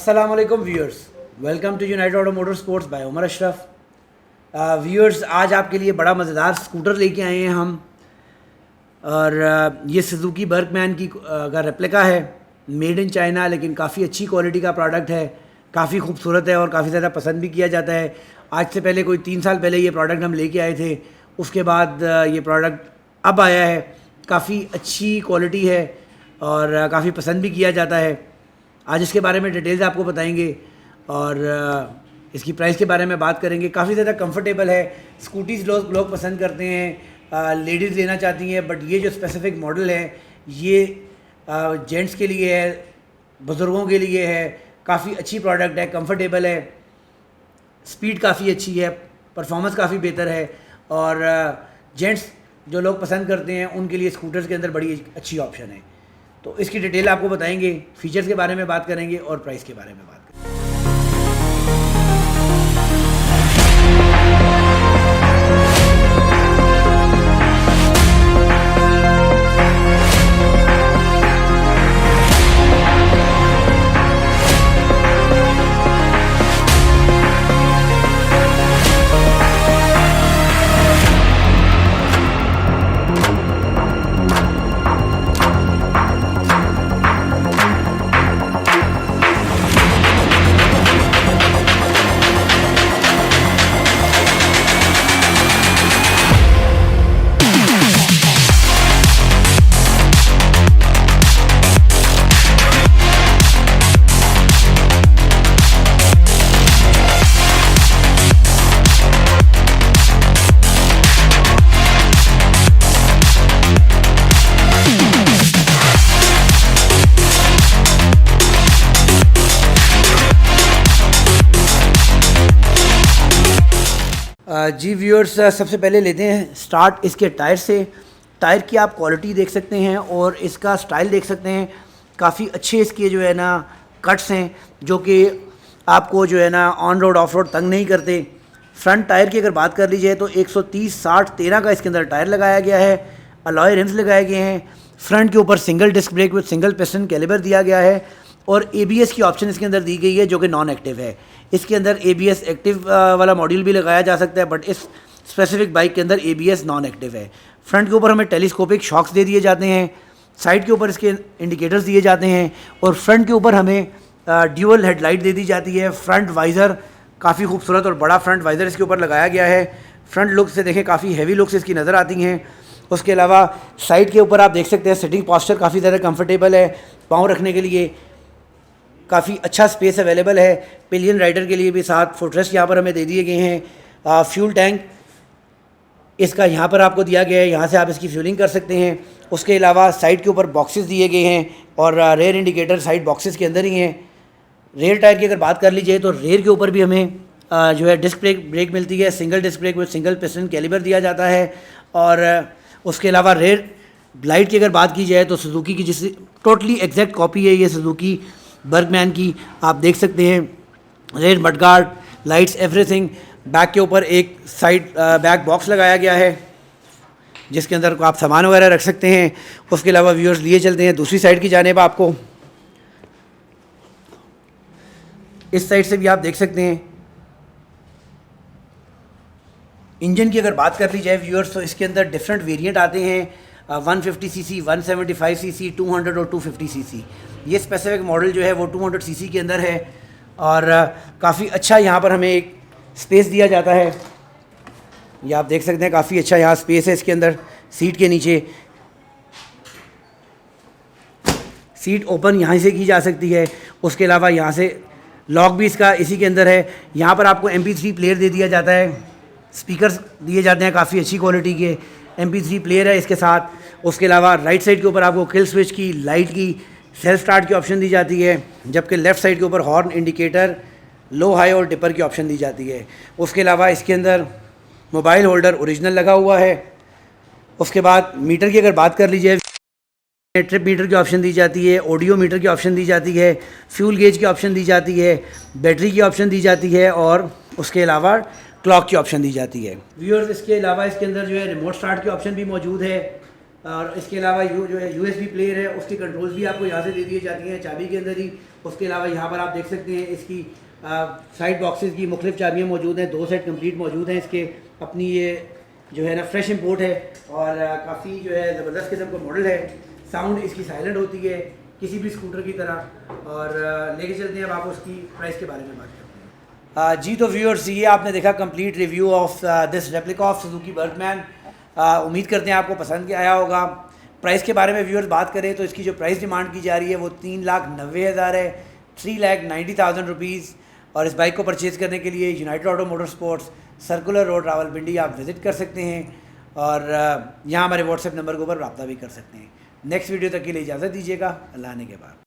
अस्सलाम वालेकुम viewers, welcome to United Auto Motor Sports by Umar Ashraf. Viewers, आज आपके लिए बड़ा मज़ेदार स्कूटर लेके आए हैं हम। और ये सुजुकी बर्कमैन की का रेप्लिका है, मेड इन चाइना, लेकिन काफ़ी अच्छी क्वालिटी का प्रोडक्ट है, काफ़ी खूबसूरत है और काफ़ी ज़्यादा पसंद भी किया जाता है। आज से पहले कोई 3 साल पहले ये प्रोडक्ट हम लेके आए थे, उसके बाद ये प्रोडक्ट अब आया है। काफ़ी अच्छी क्वालिटी है और काफ़ी पसंद भी किया जाता है। आज इसके बारे में डिटेल्स आपको बताएंगे और इसकी प्राइस के बारे में बात करेंगे। काफ़ी ज़्यादा कंफर्टेबल है, स्कूटीज़ लोग पसंद करते हैं, लेडीज़ लेना चाहती हैं, बट ये जो स्पेसिफिक मॉडल है ये जेंट्स के लिए है, बुज़ुर्गों के लिए है। काफ़ी अच्छी प्रोडक्ट है, कंफर्टेबल है, स्पीड काफ़ी अच्छी है, परफॉर्मेंस काफ़ी बेहतर है और जेंट्स जो लोग पसंद करते हैं उनके लिए स्कूटर्स के अंदर बड़ी अच्छी ऑप्शन है। तो इसकी डिटेल आपको बताएंगे, फीचर्स के बारे में बात करेंगे और प्राइस के बारे में बात करेंगे। जी व्यूअर्स, सबसे पहले लेते हैं स्टार्ट इसके टायर से। टायर की आप क्वालिटी देख सकते हैं और इसका स्टाइल देख सकते हैं। काफ़ी अच्छे इसके जो है ना कट्स हैं, जो कि आपको जो है ना ऑन रोड ऑफ रोड तंग नहीं करते। फ्रंट टायर की अगर बात कर ली जाए तो 130/60/13 का इसके अंदर टायर लगाया गया है। अलॉय रिम्स लगाए गए हैं। फ्रंट के ऊपर single disc brake with single piston calibre दिया गया है और ABS की ऑप्शन इसके अंदर दी गई है, जो कि नॉन एक्टिव है। इसके अंदर ABS एक्टिव वाला मॉड्यूल भी लगाया जा सकता है, बट इस स्पेसिफिक बाइक के अंदर ABS नॉन एक्टिव है। फ्रंट के ऊपर हमें टेलीस्कोपिक शॉक्स दे दिए जाते हैं, साइड के ऊपर इसके इंडिकेटर्स दिए जाते हैं और फ्रंट के ऊपर हमें ड्यूअल हेडलाइट दे दी जाती है। फ्रंट वाइज़र काफ़ी खूबसूरत और बड़ा फ्रंट वाइज़र इसके ऊपर लगाया गया है। फ्रंट लुक से देखें, काफ़ी हैवी लुक्स इसकी नज़र आती हैं। उसके अलावा साइड के ऊपर आप देख सकते हैं सिटिंग पोस्चर काफ़ी ज़्यादा कंफर्टेबल है। पाँव रखने के लिए काफ़ी अच्छा स्पेस अवेलेबल है। पिलियन राइडर के लिए भी साथ फुटरेस्ट यहाँ पर हमें दे दिए गए हैं। फ्यूल टैंक इसका यहाँ पर आपको दिया गया है, यहाँ से आप इसकी फ्यूलिंग कर सकते हैं। उसके अलावा साइड के ऊपर बॉक्सेस दिए गए हैं और रेयर इंडिकेटर साइड बॉक्सेस के अंदर ही हैं। रेयर टायर की अगर बात कर ली जाए तो रेयर के ऊपर भी हमें जो है डिस्क ब्रेक मिलती है। Single disc brake with single piston calibre दिया जाता है। और उसके अलावा रेयर लाइट की अगर बात की जाए तो सुजुकी की जिस टोटली एग्जैक्ट कॉपी है ये सुजुकी बर्कमैन की, आप देख सकते हैं। Rear mudguard, lights, everything. Back के ऊपर एक साइड बैक बॉक्स लगाया गया है जिसके अंदर आप सामान वगैरह रख सकते हैं। उसके अलावा व्यूअर्स लिए चलते हैं दूसरी साइड की जानिब। आपको इस साइड से भी आप देख सकते हैं। इंजन की अगर बात कर ली जाए व्यूअर्स तो इसके अंदर डिफरेंट वेरिएंट आते हैं। 150 सीसी, 175 सीसी, 200 और 250 सीसी। ये स्पेसिफिक मॉडल जो है वो 200 सीसी के अंदर है और काफ़ी अच्छा यहाँ पर हमें एक स्पेस दिया जाता है। ये आप देख सकते हैं, काफ़ी अच्छा यहाँ स्पेस है इसके अंदर। सीट के नीचे सीट ओपन यहाँ से की जा सकती है। उसके अलावा यहाँ से लॉक भी इसका इसी के अंदर है। यहाँ पर आपको MP3 प्लेयर दे दिया जाता है, स्पीकर्स दिए जाते हैं काफ़ी अच्छी क्वालिटी के। MP3 प्लेयर है इसके साथ। उसके अलावा राइट साइड के ऊपर आपको किल स्विच की, लाइट की, सेल्फ स्टार्ट की ऑप्शन दी जाती है, जबकि लेफ़्ट साइड के ऊपर हॉर्न, इंडिकेटर, लो, हाई और डिपर की ऑप्शन दी जाती है। उसके अलावा इसके अंदर मोबाइल होल्डर ओरिजिनल लगा हुआ है। उसके बाद मीटर की अगर बात कर लीजिए, ट्रिप मीटर की ऑप्शन दी जाती है, ऑडियो मीटर की ऑप्शन दी जाती है, फ्यूल गेज की ऑप्शन दी जाती है, बैटरी की ऑप्शन दी जाती है और उसके अलावा क्लॉक की ऑप्शन दी जाती है। व्यूअर्स, इसके अलावा इसके अंदर जो है रिमोट स्टार्ट की ऑप्शन भी मौजूद है। और इसके अलावा जो है USB प्लेयर है, उसके कंट्रोल्स भी आपको यहाँ से दे दिए जाती हैं चाबी के अंदर ही। उसके अलावा यहाँ पर आप देख सकते हैं इसकी साइड बॉक्सेस की मुख्तलिफ चाबियाँ मौजूद हैं, 2 सेट कंप्लीट मौजूद हैं इसके। अपनी ये जो है ना फ्रेश इंपोर्ट है और काफ़ी जो है ज़बरदस्त किस्म का मॉडल है। साउंड इसकी साइलेंट होती है किसी भी स्कूटर की तरह। और लेके चलते हैं अब आपको उसकी प्राइस के बारे में बात करते हैं। जी तो व्यूअर्स, ये आपने देखा complete review of this replica of Suzuki Burgman. उम्मीद करते हैं आपको पसंद आया होगा। प्राइस के बारे में व्यूअर्स बात करें तो इसकी जो प्राइस डिमांड की जा रही है वो 3,90,000 है, 3,90,000 रुपीज़। और इस बाइक को परचेज़ करने के लिए United Auto Motor sports, circular road, Rawalpindi आप विज़िट कर सकते हैं और यहाँ हमारे व्हाट्सएप नंबर के ऊपर रब्ता भी कर सकते हैं। नेक्स्ट वीडियो तक के लिए इजाज़त दीजिएगा। अल्लाह ने के बाद।